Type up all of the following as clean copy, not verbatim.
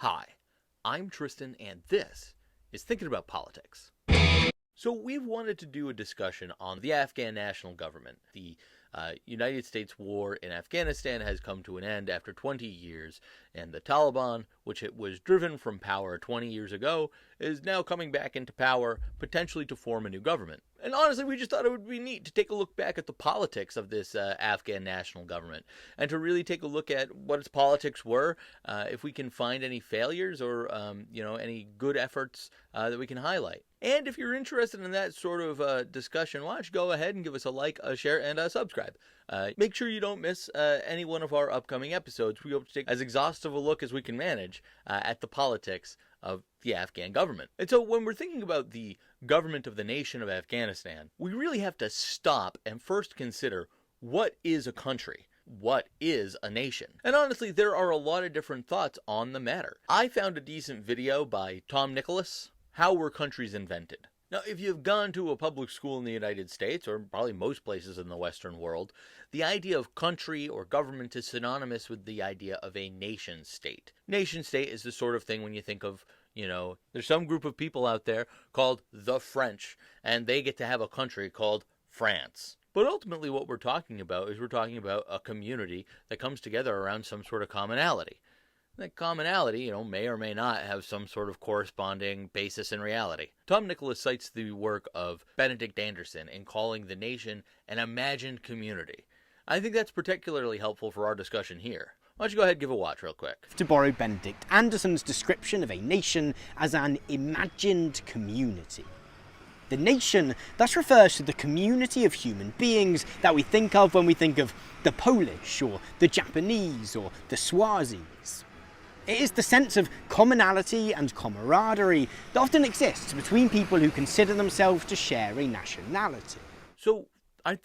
Hi, I'm Tristan, and this is Thinking About Politics. So we've wanted to do a discussion on the Afghan national government. The United States war in Afghanistan has come to an end after 20 years, and the Taliban, which it was driven from power 20 years ago, is now coming back into power, potentially to form a new government. And honestly, we just thought it would be neat to take a look back at the politics of this Afghan national government, and to really take a look at what its politics were, if we can find any failures or any good efforts that we can highlight. And if you're interested in that sort of discussion, why don't you go ahead and give us a like, a share, and a subscribe. Make sure you don't miss any one of our upcoming episodes. We hope to take as exhaustive a look as we can manage at the politics of the Afghan government. And so when we're thinking about the government of the nation of Afghanistan, we really have to stop and first consider, what is a country? What is a nation? And honestly, there are a lot of different thoughts on the matter. I found a decent video by Tom Nicholas, How Were Countries Invented? Now, if you've gone to a public school in the United States, or probably most places in the Western world, the idea of country or government is synonymous with the idea of a nation state. Nation state is the sort of thing when you think of, there's some group of people out there called the French, and they get to have a country called France. But ultimately what we're talking about is we're talking about a community that comes together around some sort of commonality. That commonality, may or may not have some sort of corresponding basis in reality. Tom Nicholas cites the work of Benedict Anderson in calling the nation an imagined community. I think that's particularly helpful for our discussion here. Why don't you go ahead and give a watch real quick. To borrow Benedict Anderson's description of a nation as an imagined community. The nation thus refers to the community of human beings that we think of when we think of the Polish or the Japanese or the Swazis. It is the sense of commonality and camaraderie that often exists between people who consider themselves to share a nationality. So,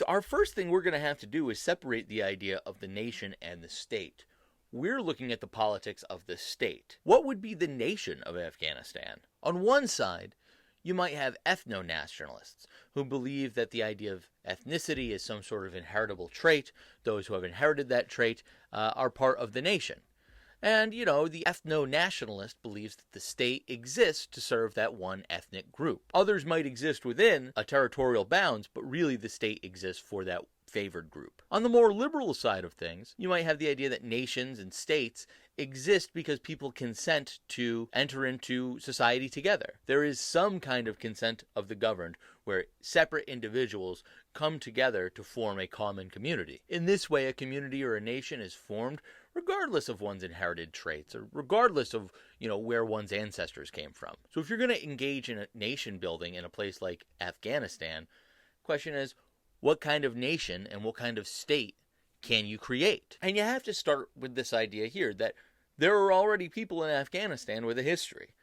our first thing we're going to have to do is separate the idea of the nation and the state. We're looking at the politics of the state. What would be the nation of Afghanistan? On one side, you might have ethno-nationalists who believe that the idea of ethnicity is some sort of inheritable trait. Those who have inherited that trait are part of the nation. And, the ethno-nationalist believes that the state exists to serve that one ethnic group. Others might exist within a territorial bounds, but really the state exists for that favored group. On the more liberal side of things, you might have the idea that nations and states exist because people consent to enter into society together. There is some kind of consent of the governed where separate individuals come together to form a common community. In this way, a community or a nation is formed regardless of one's inherited traits or regardless of, where one's ancestors came from. So if you're going to engage in a nation building in a place like Afghanistan, the question is, what kind of nation and what kind of state can you create? And you have to start with this idea here that there are already people in Afghanistan with a history.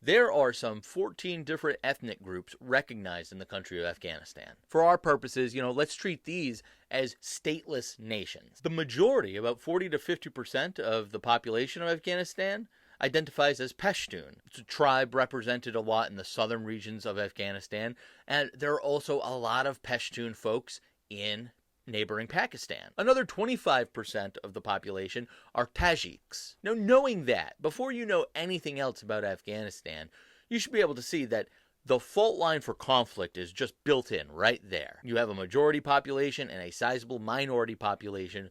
There are some 14 different ethnic groups recognized in the country of Afghanistan. For our purposes, let's treat these as stateless nations. The majority, about 40 to 50% of the population of Afghanistan, identifies as Pashtun. It's a tribe represented a lot in the southern regions of Afghanistan, and there are also a lot of Pashtun folks in neighboring Pakistan. Another 25% of the population are Tajiks. Now, knowing that, before you know anything else about Afghanistan, you should be able to see that the fault line for conflict is just built in right there. You have a majority population and a sizable minority population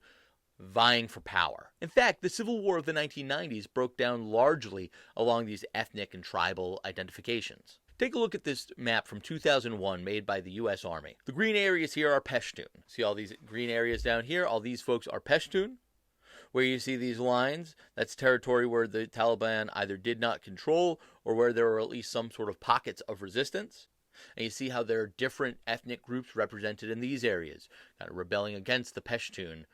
vying for power. In fact, the Civil War of the 1990s broke down largely along these ethnic and tribal identifications. Take a look at this map from 2001 made by the U.S. Army. The green areas here are Pashtun. See all these green areas down here? All these folks are Pashtun. Where you see these lines, that's territory where the Taliban either did not control or where there were at least some sort of pockets of resistance. And you see how there are different ethnic groups represented in these areas, kind of rebelling against the Pashtun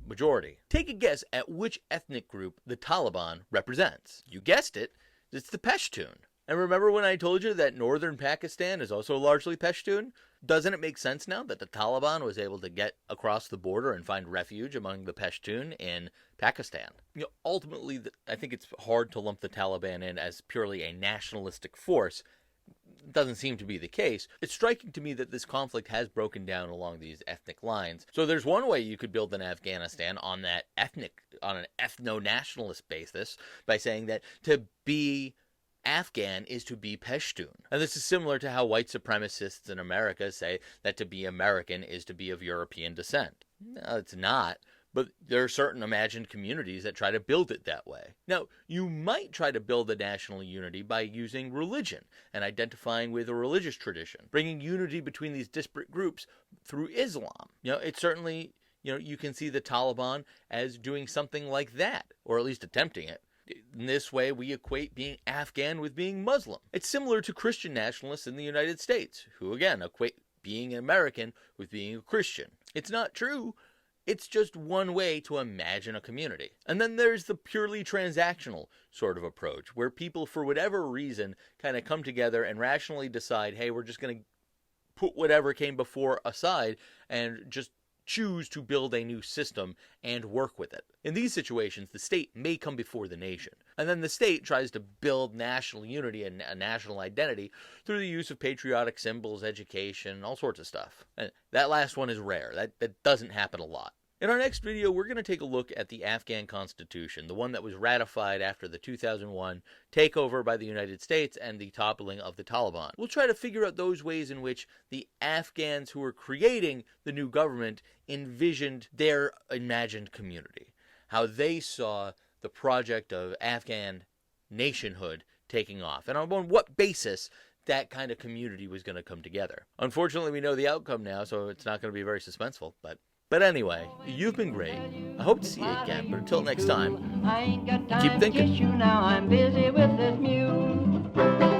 majority. Take a guess at which ethnic group the Taliban represents. You guessed it, it's the Pashtun. And remember when I told you that northern Pakistan is also largely Pashtun? Doesn't it make sense now that the Taliban was able to get across the border and find refuge among the Pashtun in Pakistan? Ultimately, I think it's hard to lump the Taliban in as purely a nationalistic force. doesn't seem to be the case. It's striking to me that this conflict has broken down along these ethnic lines. So there's one way you could build an Afghanistan on an ethno-nationalist basis by saying that to be Afghan is to be Pashtun. And this is similar to how white supremacists in America say that to be American is to be of European descent. No, it's not. But there are certain imagined communities that try to build it that way. Now, you might try to build a national unity by using religion and identifying with a religious tradition, bringing unity between these disparate groups through Islam. It's certainly, you can see the Taliban as doing something like that, or at least attempting it. In this way, we equate being Afghan with being Muslim. It's similar to Christian nationalists in the United States, who again equate being an American with being a Christian. It's not true. It's just one way to imagine a community. And then there's the purely transactional sort of approach, where people, for whatever reason, kind of come together and rationally decide, hey, we're just going to put whatever came before aside and just choose to build a new system and work with it. In these situations, the state may come before the nation. And then the state tries to build national unity and a national identity through the use of patriotic symbols, education, all sorts of stuff. And that last one is rare. That doesn't happen a lot. In our next video, we're going to take a look at the Afghan Constitution, the one that was ratified after the 2001 takeover by the United States and the toppling of the Taliban. We'll try to figure out those ways in which the Afghans who were creating the new government envisioned their imagined community, how they saw the project of Afghan nationhood taking off, and on what basis that kind of community was going to come together. Unfortunately, we know the outcome now, so it's not going to be very suspenseful, But anyway, you've been great. I hope to see you again, but until next time, keep thinking. Now I'm busy with this mule.